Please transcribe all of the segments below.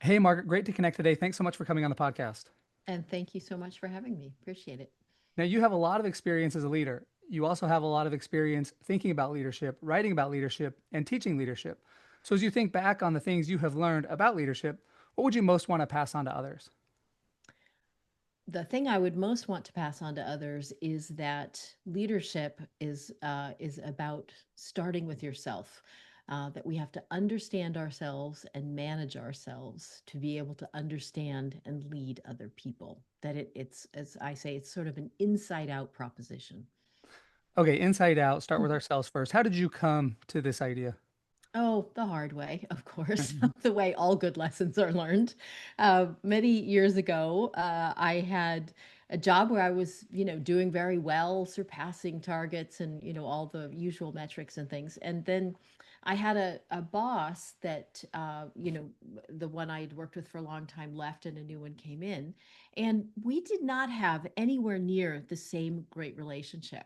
Hey, Margaret, great to connect today. Thanks so much for coming on the podcast. And thank you so much for having me. Appreciate it. Now, you have a lot of experience as a leader. You also have a lot of experience thinking about leadership, writing about leadership, and teaching leadership. So, as you think back on the things you have learned about leadership, what would you most want to pass on to others? The thing I would most want to pass on to others is that leadership is about starting with yourself. That we have to understand ourselves and manage ourselves to be able to understand and lead other people. That it's, as I say, it's sort of an inside out proposition. Okay, inside out, start with ourselves first. How did you come to this idea? Oh, the hard way, of course, the way all good lessons are learned. Many years ago, I had a job where I was, doing very well, surpassing targets and, all the usual metrics and things. And then I had a boss that, the one I had worked with for a long time left and a new one came in. And we did not have anywhere near the same great relationship.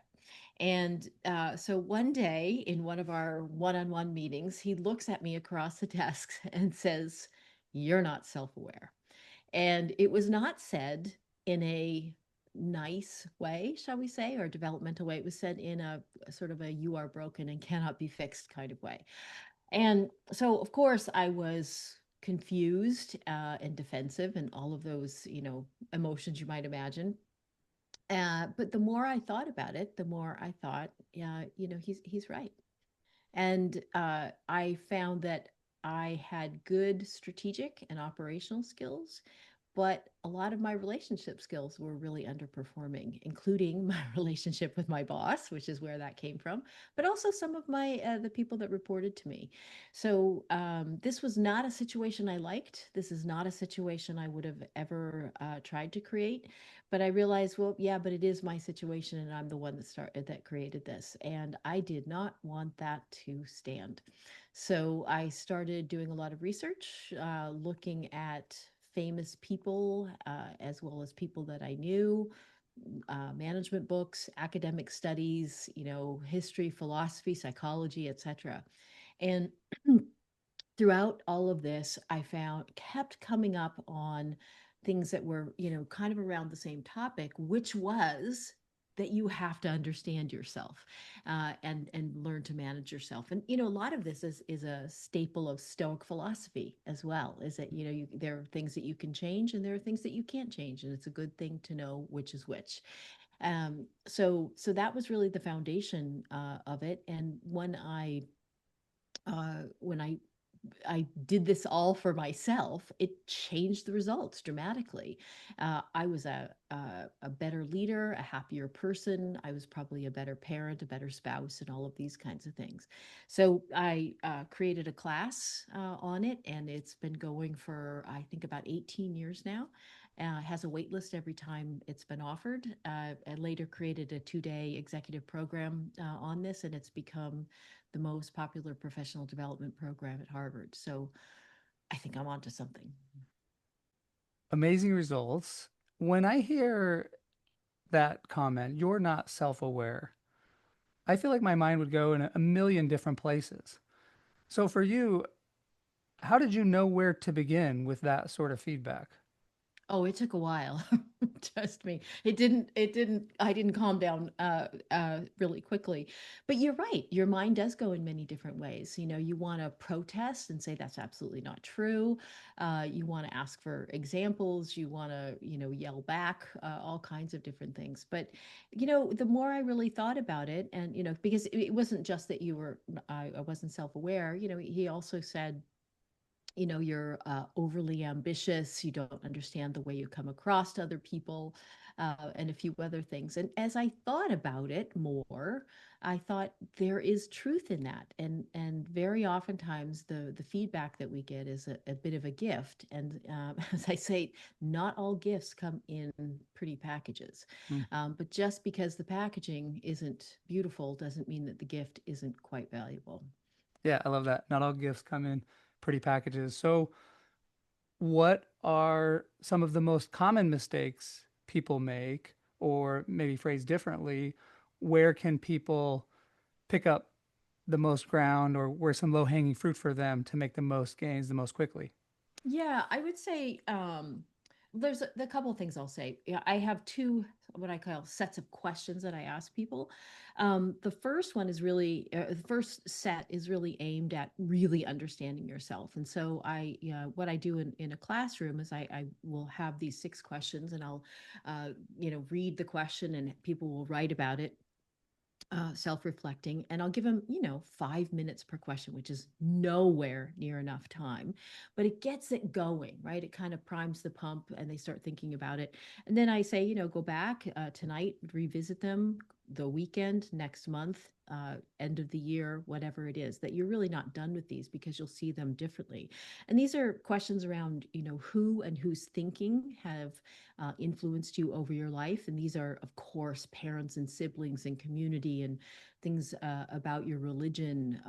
And so one day in one of our one on one meetings, he looks at me across the desk and says, "You're not self aware." And it was not said in a nice way, shall we say, or developmental way. It was said in a sort of a "you are broken and cannot be fixed" kind of way. And so, of course, I was confused and defensive and all of those, emotions you might imagine. But the more I thought about it, the more I thought, yeah, he's right. And I found that I had good strategic and operational skills, but a lot of my relationship skills were really underperforming, including my relationship with my boss, which is where that came from, but also some of my the people that reported to me. So this was not a situation I liked. This is not a situation I would have ever tried to create. But I realized, well, yeah, but it is my situation, and I'm the one that created this, and I did not want that to stand. So I started doing a lot of research, looking at famous people as well as people that I knew, management books, academic studies, history, philosophy, psychology, etc. And throughout all of this, I found kept coming up on things that were, kind of around the same topic, which was that you have to understand yourself and learn to manage yourself. And a lot of this is a staple of Stoic philosophy as well. Is that there are things that you can change and there are things that you can't change, and it's a good thing to know which is which. So that was really the foundation of it. And when I did this all for myself, it changed the results dramatically. I was a better leader, a happier person. I was probably a better parent, a better spouse, and all of these kinds of things. So I created a class on it, and it's been going for, I think, about 18 years now. Has a wait list every time it's been offered. I later created a 2-day executive program on this, and it's become the most popular professional development program at Harvard. So I think I'm onto something. Amazing results. When I hear that comment, you're not self aware, I feel like my mind would go in a million different places. So, for you, how did you know where to begin with that sort of feedback? Oh, it took a while. Trust me. I didn't calm down really quickly. But you're right. Your mind does go in many different ways. You want to protest and say that's absolutely not true. You want to ask for examples. You want to, yell back, all kinds of different things. But, the more I really thought about it, and, because it wasn't just that I wasn't self aware, he also said, you're overly ambitious, you don't understand the way you come across to other people, and a few other things. And as I thought about it more, I thought there is truth in that. And very oftentimes the feedback that we get is a bit of a gift. And as I say, not all gifts come in pretty packages. Hmm. But just because the packaging isn't beautiful doesn't mean that the gift isn't quite valuable. Yeah, I love that. Not all gifts come in pretty packages. So, what are some of the most common mistakes people make, or maybe phrased differently, where can people pick up the most ground or where's some low hanging fruit for them to make the most gains the most quickly? Yeah, I would say there's a couple of things I'll say. Yeah, I have two what I call sets of questions that I ask people. The first one is really the first set is really aimed at really understanding yourself. And so what I do in a classroom is I will have these six questions, and I'll read the question, and people will write about it, self-reflecting, and I'll give them 5 minutes per question, which is nowhere near enough time, but it gets it going, right? It kind of primes the pump and they start thinking about it. And then I say, go back tonight, revisit them the weekend, next month, end of the year, whatever it is, that you're really not done with these because you'll see them differently. And these are questions around who and whose thinking have influenced you over your life. And these are, of course, parents and siblings and community and things about your religion,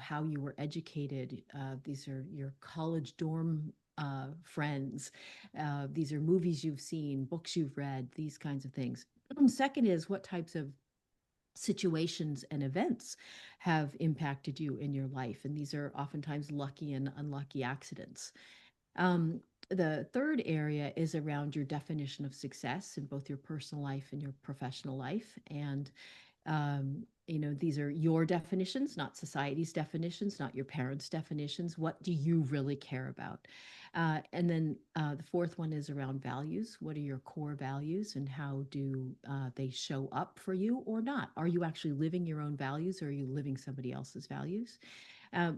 how you were educated. These are your college dorm friends. These are movies you've seen, books you've read, these kinds of things. Second is what types of situations and events have impacted you in your life. And these are oftentimes lucky and unlucky accidents. The third area is around your definition of success in both your personal life and your professional life. And these are your definitions, not society's definitions, not your parents' definitions. What do you really care about? And then the fourth one is around values. What are your core values, and how do they show up for you or not? Are you actually living your own values, or are you living somebody else's values?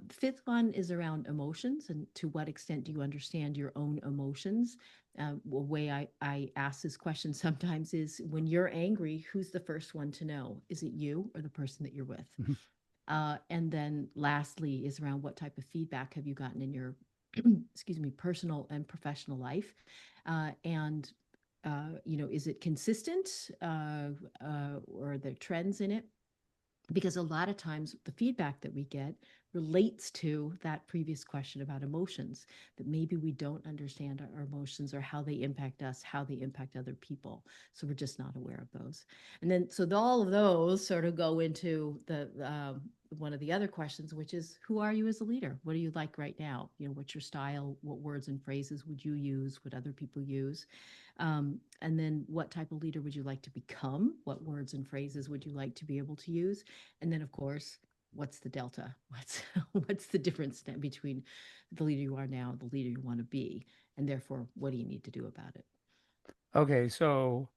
Fifth one is around emotions, and to what extent do you understand your own emotions? A way I ask this question sometimes is, when you're angry, who's the first one to know? Is it you or the person that you're with? And then lastly is around what type of feedback have you gotten in your, excuse me, personal and professional life? And is it consistent, or are there trends in it? Because a lot of times the feedback that we get relates to that previous question about emotions, that maybe we don't understand our emotions or how they impact us, how they impact other people, so we're just not aware of those. And then all of those sort of go into the one of the other questions, which is, who are you as a leader? What are you like right now? What's your style? What words and phrases would you use? Would other people use? And then what type of leader would you like to become? What words and phrases would you like to be able to use? And then, of course, what's the delta? What's the difference between the leader you are now and the leader you want to be? And therefore, what do you need to do about it? Okay, so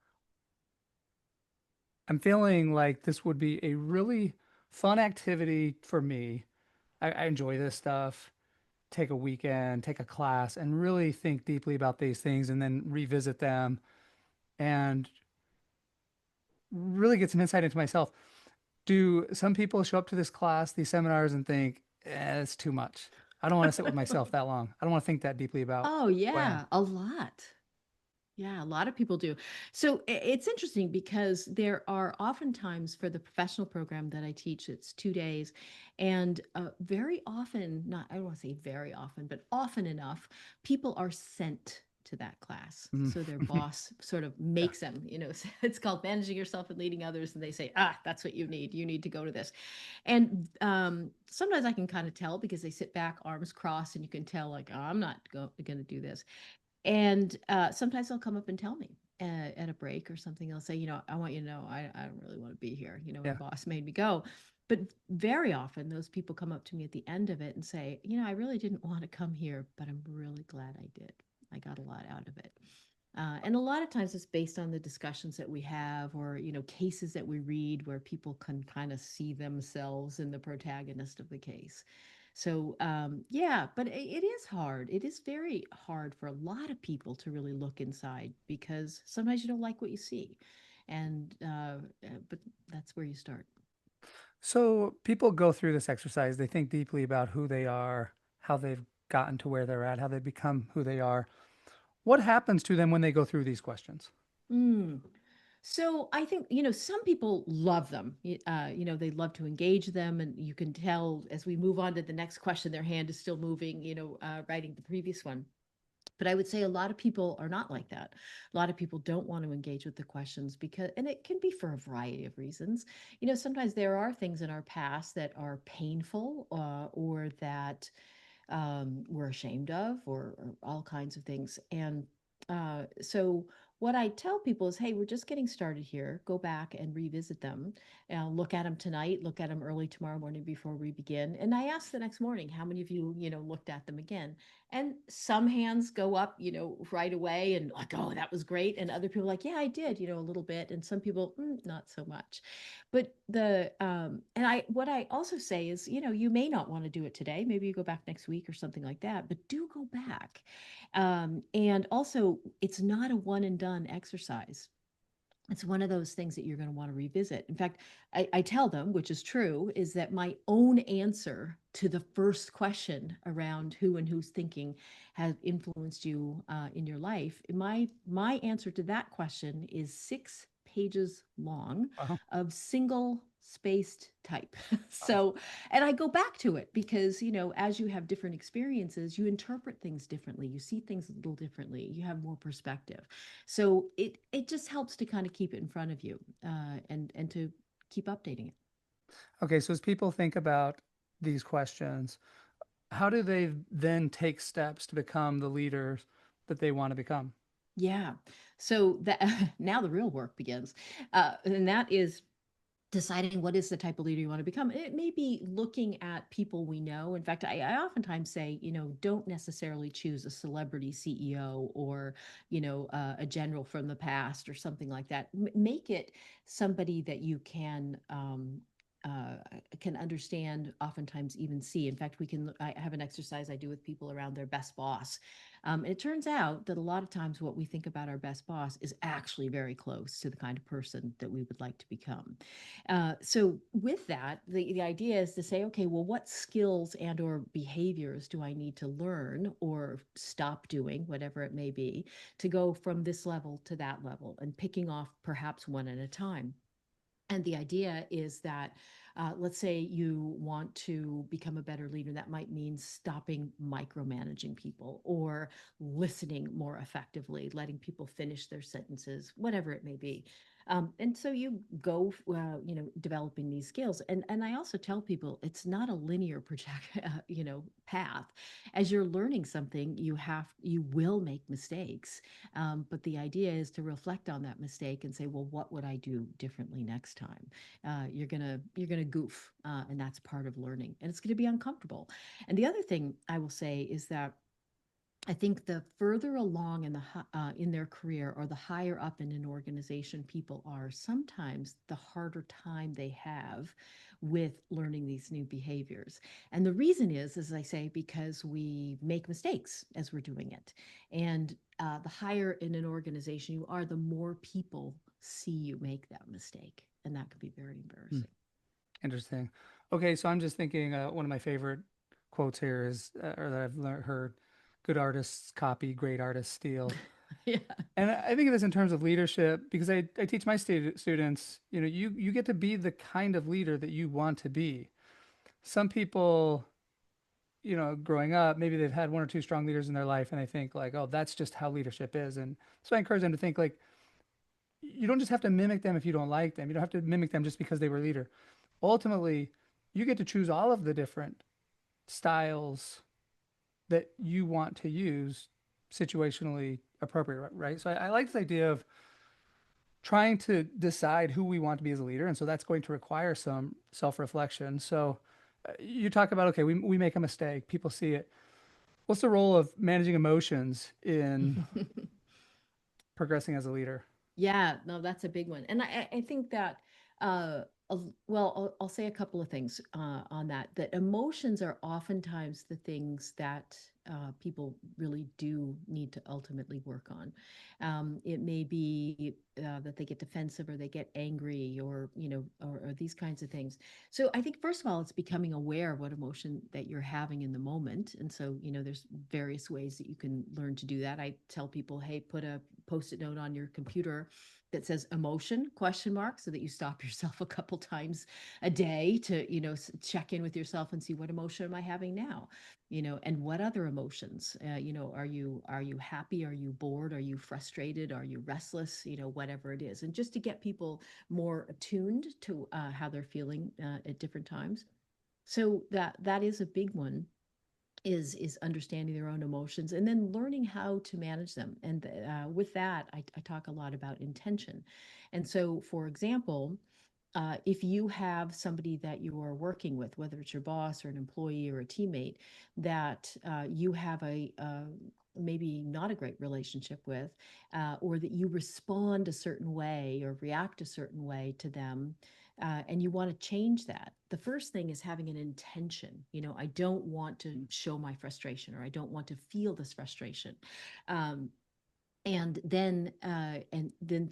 I'm feeling like this would be a really fun activity for me. I enjoy this stuff. Take a weekend, take a class, and really think deeply about these things and then revisit them and really get some insight into myself. Do some people show up to this class, these seminars, and think, it's too much? I don't want to sit with myself that long. I don't want to think that deeply about Oh, who I am. yeah, a lot. Yeah, a lot of people do. So it's interesting because there are oftentimes, for the professional program that I teach, it's 2 days. And very often, not, I don't want to say very often, but often enough, people are sent to that class. Mm. So their boss sort of Yeah. makes them, it's called managing yourself and leading others. And they say, that's what you need. You need to go to this. And sometimes I can kind of tell because they sit back, arms crossed, and you can tell, like, oh, I'm not going to do this. And sometimes they'll come up and tell me at a break or something. They'll say, I want you to know, I don't really want to be here. My Yeah. boss made me go. But very often, those people come up to me at the end of it and say, I really didn't want to come here, but I'm really glad I did. I got a lot out of it. And a lot of times it's based on the discussions that we have, or cases that we read where people can kind of see themselves in the protagonist of the case. So yeah, but it is hard. It is very hard for a lot of people to really look inside, because sometimes you don't like what you see, and but that's where you start. So people go through this exercise, they think deeply about who they are, how they've gotten to where they're at, how they become who they are. What happens to them when they go through these questions? Mm. So I think, some people love them. They love to engage them, and you can tell as we move on to the next question, their hand is still moving, writing the previous one. But I would say a lot of people are not like that. A lot of people don't want to engage with the questions because, and it can be for a variety of reasons. Sometimes there are things in our past that are painful, or that we're ashamed of, or all kinds of things. And so, what I tell people is, hey, we're just getting started here. Go back and revisit them. Look at them tonight. Look at them early tomorrow morning before we begin. And I ask the next morning, how many of you, looked at them again? And some hands go up, right away and like, oh, that was great. And other people like, yeah, I did, a little bit. And some people, not so much. But and what I also say is, you may not want to do it today. Maybe you go back next week or something like that, but do go back. And also, it's not a one and done exercise. It's one of those things that you're going to want to revisit. In fact, I tell them, which is true, is that my own answer to the first question around who and who's thinking has influenced you in your life. My answer to that question is 6 pages long Wow. of single spaced type. Wow. So, and I go back to it because, as you have different experiences, you interpret things differently. You see things a little differently. You have more perspective. So it just helps to kind of keep it in front of you, and to keep updating it. Okay, so as people think about these questions, how do they then take steps to become the leaders that they want to become? Yeah. So that now the real work begins, and that is deciding what is the type of leader you want to become. It may be looking at people we know. In fact, I oftentimes say, don't necessarily choose a celebrity CEO or, a general from the past or something like that. Make it somebody that you can understand, oftentimes even see. In fact, I have an exercise I do with people around their best boss. It turns out that a lot of times what we think about our best boss is actually very close to the kind of person that we would like to become. So with that, the idea is to say, okay, well, what skills and or behaviors do I need to learn or stop doing, whatever it may be, to go from this level to that level, and picking off perhaps one at a time. And the idea is that, let's say you want to become a better leader. That might mean stopping micromanaging people or listening more effectively, letting people finish their sentences, whatever it may be. And so you go, developing these skills. And I also tell people it's not a linear project, path. As you're learning something, you will make mistakes, but the idea is to reflect on that mistake and say, well, what would I do differently next time? You're gonna goof, and that's part of learning, and it's going to be uncomfortable. And the other thing I will say is that I think the further along in their career, or the higher up in an organization people are, sometimes the harder time they have with learning these new behaviors. And the reason is, as I say, because we make mistakes as we're doing it. And the higher in an organization you are, the more people see you make that mistake. And that could be very Hmm, embarrassing. interesting. Okay, so I'm just thinking one of my favorite quotes here is, or that I've heard, good artists copy, great artists steal. Yeah. And I think of this in terms of leadership because I teach my students, you get to be the kind of leader that you want to be. Some people, growing up, maybe they've had one or two strong leaders in their life and they think like, oh, that's just how leadership is. And so I encourage them to think like, you don't just have to mimic them if you don't like them. You don't have to mimic them just because they were a leader. Ultimately, you get to choose all of the different styles that you want to use situationally appropriate, right? So I like this idea of trying to decide who we want to be as a leader. And so that's going to require some self-reflection. So you talk about, okay, we make a mistake, people see it. What's the role of managing emotions in progressing as a leader? Yeah, no, that's a big one. And I think that, well, I'll say a couple of things on that. That emotions are oftentimes the things that people really do need to ultimately work on. It may be that they get defensive, or they get angry, or these kinds of things. So I think, first of all, it's becoming aware of what emotion that you're having in the moment. And so, there's various ways that you can learn to do that. I tell people, hey, put a post-it note on your computer that says emotion question mark, so that you stop yourself a couple times a day to, check in with yourself and see, what emotion am I having now, and what other emotions, are you happy, are you bored, are you frustrated, are you restless, whatever it is. And just to get people more attuned to how they're feeling at different times. So that is a big one. is understanding their own emotions and then learning how to manage them. And with that, I talk a lot about intention. And so, for example, if you have somebody that you are working with, whether it's your boss or an employee or a teammate, that you have a maybe not a great relationship with, or that you respond a certain way or react a certain way to them, and you want to change that, the first thing is having an intention. I don't want to show my frustration, or I don't want to feel this frustration. Um, and then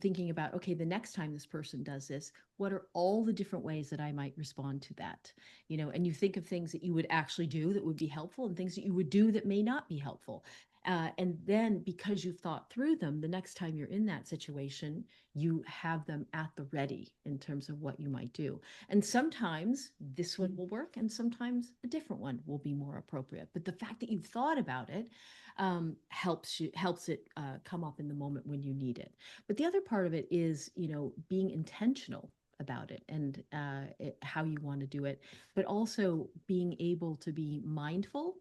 thinking about, okay, the next time this person does this, what are all the different ways that I might respond to that? And you think of things that you would actually do that would be helpful, and things that you would do that may not be helpful. And then, because you've thought through them, the next time you're in that situation, you have them at the ready in terms of what you might do. And sometimes this one will work, and sometimes a different one will be more appropriate. But the fact that you've thought about it helps it come up in the moment when you need it. But the other part of it is, being intentional about it, and how you want to do it, but also being able to be mindful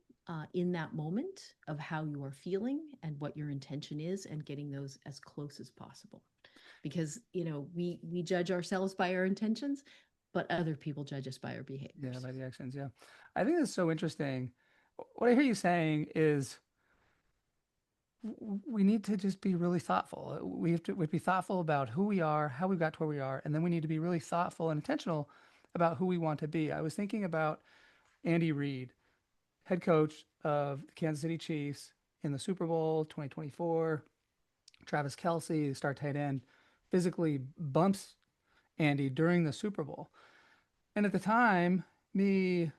in that moment of how you are feeling and what your intention is, and getting those as close as possible. Because we judge ourselves by our intentions, but other people judge us by our Yeah, behaviors. by the actions. Yeah. I think that's so interesting. What I hear you saying is we need to just be really thoughtful. We be thoughtful about who we are, how we got to where we are, and then we need to be really thoughtful and intentional about who we want to be. I was thinking about Andy Reid, head coach of the Kansas City Chiefs in the Super Bowl 2024. Travis Kelce, the star tight end, physically bumps Andy during the Super Bowl. And at the time, me,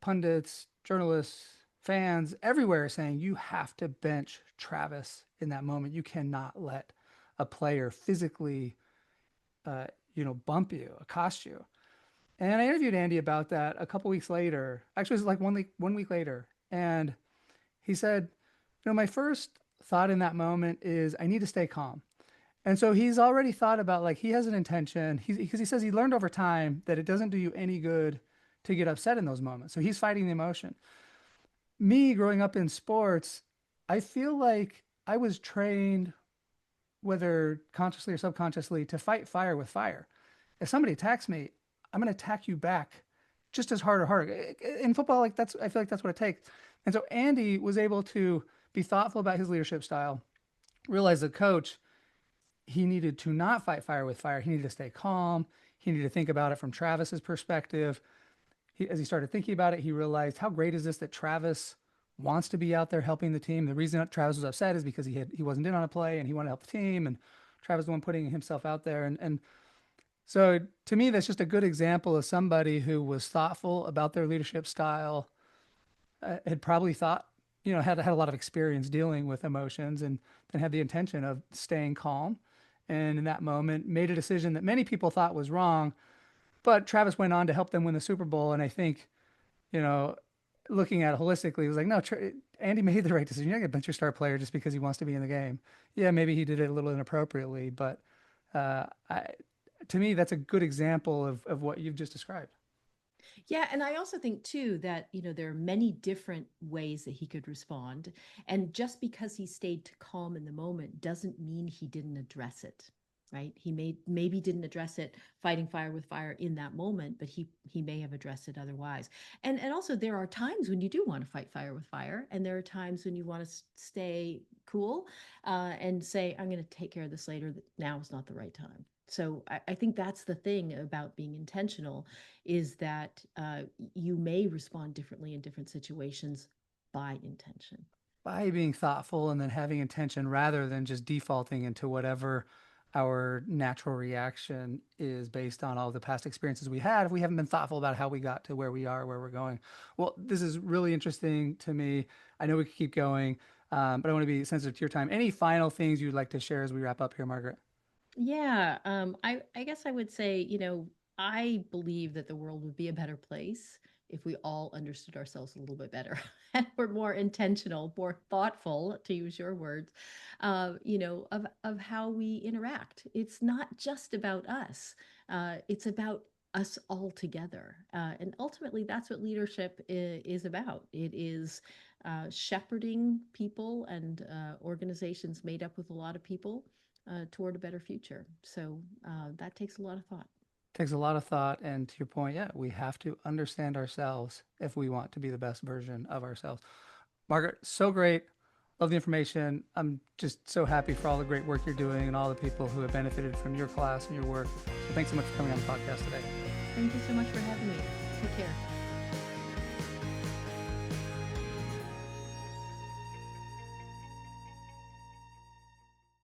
pundits, journalists, fans everywhere saying you have to bench Travis in that moment. You cannot let a player physically, uh, bump you, accost you. And I interviewed Andy about that a couple weeks later. Actually, it was like 1 week later, and he said, my first thought in that moment is I need to stay calm. And so he's already thought about, like, he has an intention. Because he says he learned over time that it doesn't do you any good to get upset in those moments. So he's fighting the emotion. Me growing up in sports, I feel like I was trained, whether consciously or subconsciously, to fight fire with fire. If somebody attacks me, I'm going to attack you back just as hard or harder. In football, like I feel like that's what it takes. And so Andy was able to be thoughtful about his leadership style, realize the coach, he needed to not fight fire with fire. He needed to stay calm. He needed to think about it from Travis's perspective. As he started thinking about it, he realized how great is this that Travis wants to be out there helping the team. The reason that Travis was upset is because he wasn't in on a play and he wanted to help the team, and Travis was the one putting himself out there. And so to me, that's just a good example of somebody who was thoughtful about their leadership style, had probably thought, had a lot of experience dealing with emotions, and then had the intention of staying calm. And in that moment, made a decision that many people thought was wrong. But Travis went on to help them win the Super Bowl. And I think, you know, looking at it holistically, it was like, no, Andy made the right decision. You're not going to bench your star player just because he wants to be in the game. Yeah, maybe he did it a little inappropriately, but uh, I, to me, that's a good example of what you've just described. Yeah, and I also think too that, there are many different ways that he could respond. And just because he stayed calm in the moment doesn't mean he didn't address it. Right? Maybe didn't address it fighting fire with fire in that moment, but he may have addressed it otherwise. And also, there are times when you do want to fight fire with fire, and there are times when you want to stay cool, and say, I'm going to take care of this later. Now is not the right time. So I think that's the thing about being intentional, is that you may respond differently in different situations by intention. By being thoughtful and then having intention rather than just defaulting into whatever our natural reaction is based on all the past experiences we had if we haven't been thoughtful about how we got to where we are, where we're going. Well, this is really interesting to me. I know we could keep going, but I want to be sensitive to your time. Any final things you'd like to share as we wrap up here, Margaret? Yeah, I guess I would say, I believe that the world would be a better place if we all understood ourselves a little bit better and were more intentional, more thoughtful, to use your words, of how we interact. It's not just about us. It's about us all together. And ultimately, that's what leadership is about. It is shepherding people and organizations made up with a lot of people toward a better future. So that takes a lot of thought. Takes a lot of thought. And to your point, yeah, we have to understand ourselves if we want to be the best version of ourselves. Margaret, so great. Love the information. I'm just so happy for all the great work you're doing and all the people who have benefited from your class and your work. So thanks so much for coming on the podcast today. Thank you so much for having me. Take care.